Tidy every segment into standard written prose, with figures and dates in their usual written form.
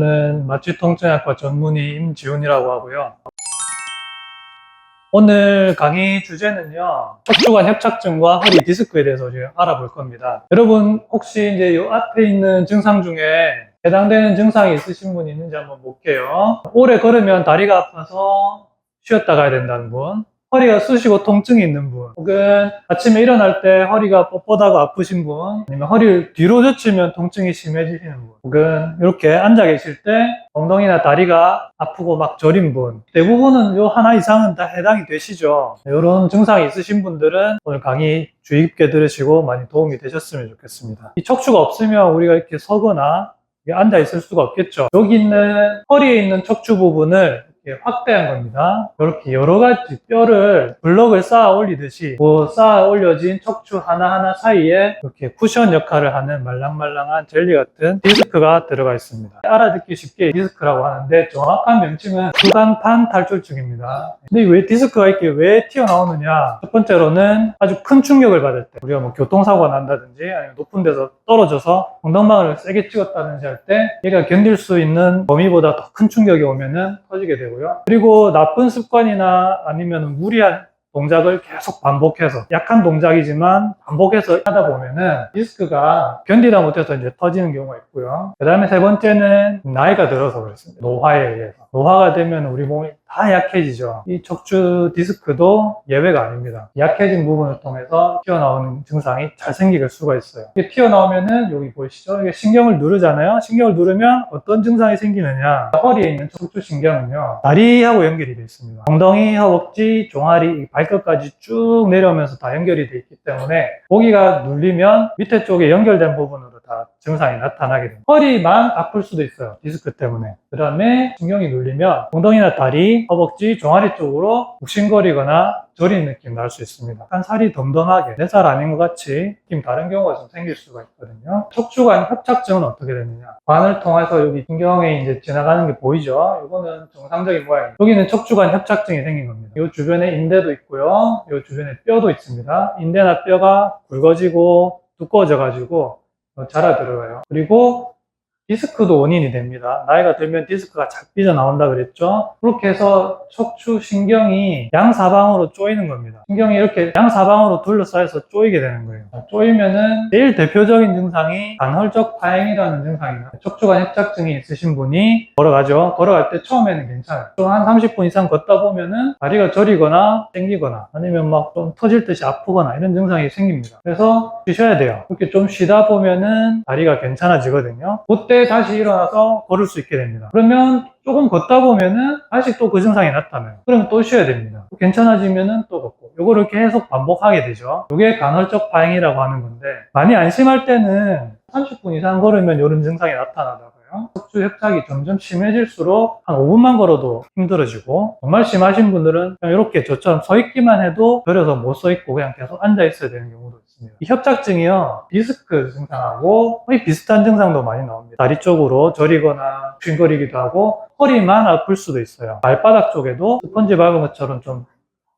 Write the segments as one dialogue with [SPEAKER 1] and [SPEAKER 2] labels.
[SPEAKER 1] 저는 마취통증학과 전문의 임지훈이라고 하고요. 오늘 강의 주제는요, 척추관 협착증과 허리 디스크에 대해서 지금 알아볼 겁니다. 여러분 혹시 이제 이 앞에 있는 증상 중에 해당되는 증상이 있으신 분이 있는지 한번 볼게요. 오래 걸으면 다리가 아파서 쉬었다 가야 된다는 분, 허리가 쑤시고 통증이 있는 분, 혹은 아침에 일어날 때 허리가 뻣뻣하고 아프신 분, 아니면 허리를 뒤로 젖히면 통증이 심해지시는 분, 혹은 이렇게 앉아 계실 때 엉덩이나 다리가 아프고 막 저린 분, 대부분은 요 하나 이상은 다 해당이 되시죠. 이런 증상이 있으신 분들은 오늘 강의 주의 깊게 들으시고 많이 도움이 되셨으면 좋겠습니다. 이 척추가 없으면 우리가 이렇게 서거나 앉아 있을 수가 없겠죠. 여기 있는 허리에 있는 척추 부분을 확대한 겁니다. 이렇게 여러 가지 뼈를 블럭을 쌓아 올리듯이 쌓아 올려진 척추 하나하나 사이에 이렇게 쿠션 역할을 하는 말랑말랑한 젤리 같은 디스크가 들어가 있습니다. 알아듣기 쉽게 디스크라고 하는데 정확한 명칭은 구강판 탈출증입니다. 근데 왜 디스크가 이렇게 왜 튀어나오느냐? 첫 번째로는 아주 큰 충격을 받을 때, 우리가 뭐 교통사고가 난다든지 아니면 높은 데서 떨어져서 엉덩방아를 세게 찍었다든지 할 때 얘가 견딜 수 있는 범위보다 더 큰 충격이 오면은 터지게 되고요. 그리고 나쁜 습관이나 아니면 무리한 동작을 계속 반복해서, 약한 동작이지만 반복해서 하다 보면은 디스크가 견디다 못해서 이제 터지는 경우가 있고요. 그 다음에 세 번째는 나이가 들어서 그렇습니다. 노화에 의해서. 노화가 되면 우리 몸이 다 약해지죠. 이 척추 디스크도 예외가 아닙니다. 약해진 부분을 통해서 튀어나오는 증상이 잘 생길 수가 있어요. 이게 튀어나오면은 여기 보이시죠? 이게 신경을 누르잖아요. 신경을 누르면 어떤 증상이 생기느냐? 허리에 있는 척추 신경은요, 다리하고 연결이 되어 있습니다. 엉덩이, 허벅지, 종아리, 발끝까지 쭉 내려오면서 다 연결이 되어 있기 때문에 거기가 눌리면 밑에 쪽에 연결된 부분으로 다 증상이 나타나게 됩니다. 허리만 아플 수도 있어요. 디스크 때문에. 그 다음에 신경이 눌리면 엉덩이나 다리, 허벅지, 종아리 쪽으로 욱신거리거나 저린 느낌 날 수 있습니다. 약간 살이 덤덤하게 내 살 아닌 것 같이 느낌 다른 경우가 좀 생길 수가 있거든요. 척추관 협착증은 어떻게 되느냐? 관을 통해서 여기 신경에 이제 지나가는 게 보이죠? 이거는 정상적인 모양입니다. 여기는 척추관 협착증이 생긴 겁니다. 이 주변에 인대도 있고요. 이 주변에 뼈도 있습니다. 인대나 뼈가 굵어지고 두꺼워져 가지고 자라 들어가요. 그리고 디스크도 원인이 됩니다. 나이가 들면 디스크가 잘 삐져나온다 그랬죠? 그렇게 해서 척추 신경이 양사방으로 쪼이는 겁니다. 신경이 이렇게 양사방으로 둘러싸여서 쪼이게 되는 거예요. 쪼이면은 제일 대표적인 증상이 간헐적 파행이라는 증상입니다. 척추관 협착증이 있으신 분이 걸어가죠. 걸어갈 때 처음에는 괜찮아요. 한 30분 이상 걷다 보면은 다리가 저리거나 땡기거나 아니면 막 좀 터질 듯이 아프거나 이런 증상이 생깁니다. 그래서 쉬셔야 돼요. 이렇게 좀 쉬다 보면은 다리가 괜찮아지거든요. 그때 다시 일어나서 걸을 수 있게 됩니다. 그러면 조금 걷다 보면은 다시 또 그 증상이 나타나요. 그럼 또 쉬어야 됩니다. 괜찮아지면은 또 걷고, 요거를 계속 반복하게 되죠. 이게 간헐적 파행이라고 하는 건데, 많이 안심할 때는 30분 이상 걸으면 이런 증상이 나타나다가요, 척추 협착이 점점 심해질수록 한 5분만 걸어도 힘들어지고, 정말 심하신 분들은 그냥 이렇게 저처럼 서 있기만 해도 저려서 못 서 있고 그냥 계속 앉아 있어야 되는 경우도 있습니다. 이 협착증이요, 디스크 증상하고 거의 비슷한 증상도 많이 나옵니다. 다리 쪽으로 저리거나 욱신거리기도 하고 허리만 아플 수도 있어요. 발바닥 쪽에도 스펀지 밟은 것처럼 좀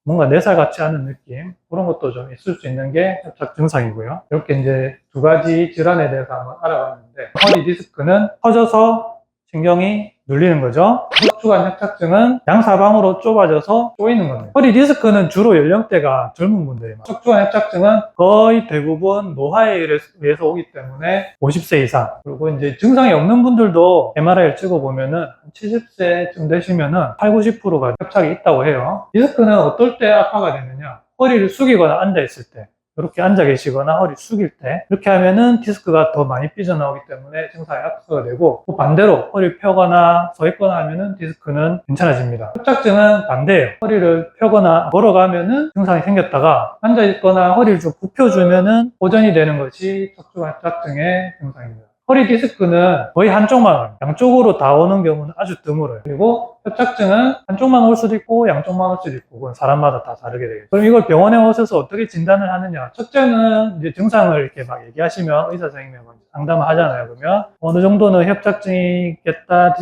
[SPEAKER 1] 뭔가 내 살 같지 않은 느낌, 그런 것도 좀 있을 수 있는 게 협착 증상이고요. 이렇게 이제 두 가지 질환에 대해서 한번 알아봤는데, 허리 디스크는 퍼져서 신경이 눌리는 거죠. 척추관 협착증은 양사방으로 좁아져서 쪼이는 겁니다. 허리 디스크는 주로 연령대가 젊은 분들이 많아요. 척추관 협착증은 거의 대부분 노화에 의해서 오기 때문에 50세 이상, 그리고 이제 증상이 없는 분들도 MRI를 찍어보면은 70세쯤 되시면은 80, 90%가 협착이 있다고 해요. 디스크는 어떨 때 악화가 되느냐? 허리를 숙이거나 앉아있을 때, 이렇게 앉아 계시거나 허리 숙일 때 이렇게 하면은 디스크가 더 많이 삐져나오기 때문에 증상이 악화가 되고, 또 반대로 허리를 펴거나 서 있거나 하면은 디스크는 괜찮아집니다. 협착증은 반대예요. 허리를 펴거나 걸어가면은 증상이 생겼다가 앉아 있거나 허리를 좀 굽혀주면은 호전이 되는 것이 척추관 협착증의 증상입니다. 허리 디스크는 거의 한쪽만 와요. 양쪽으로 다 오는 경우는 아주 드물어요. 그리고 협착증은 한쪽만 올 수도 있고 양쪽만 올 수도 있고, 그건 사람마다 다 다르게 되겠죠. 그럼 이걸 병원에 오셔서 어떻게 진단을 하느냐? 첫째는 이제 증상을 이렇게 막 얘기하시면 의사 선생님이 상담을 하잖아요. 그러면 어느 정도는 협착증이겠다,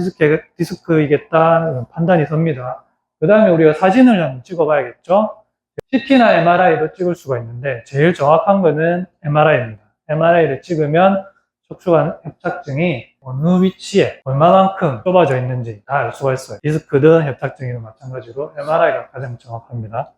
[SPEAKER 1] 디스크이겠다 판단이 섭니다. 그 다음에 우리가 사진을 한번 찍어봐야겠죠. CT나 MRI도 찍을 수가 있는데 제일 정확한 거는 MRI입니다. MRI를 찍으면 척추관 협착증이 어느 위치에 얼마만큼 좁아져 있는지 다 알 수가 있어요. 디스크든 협착증이든 마찬가지로 MRI가 가장 정확합니다.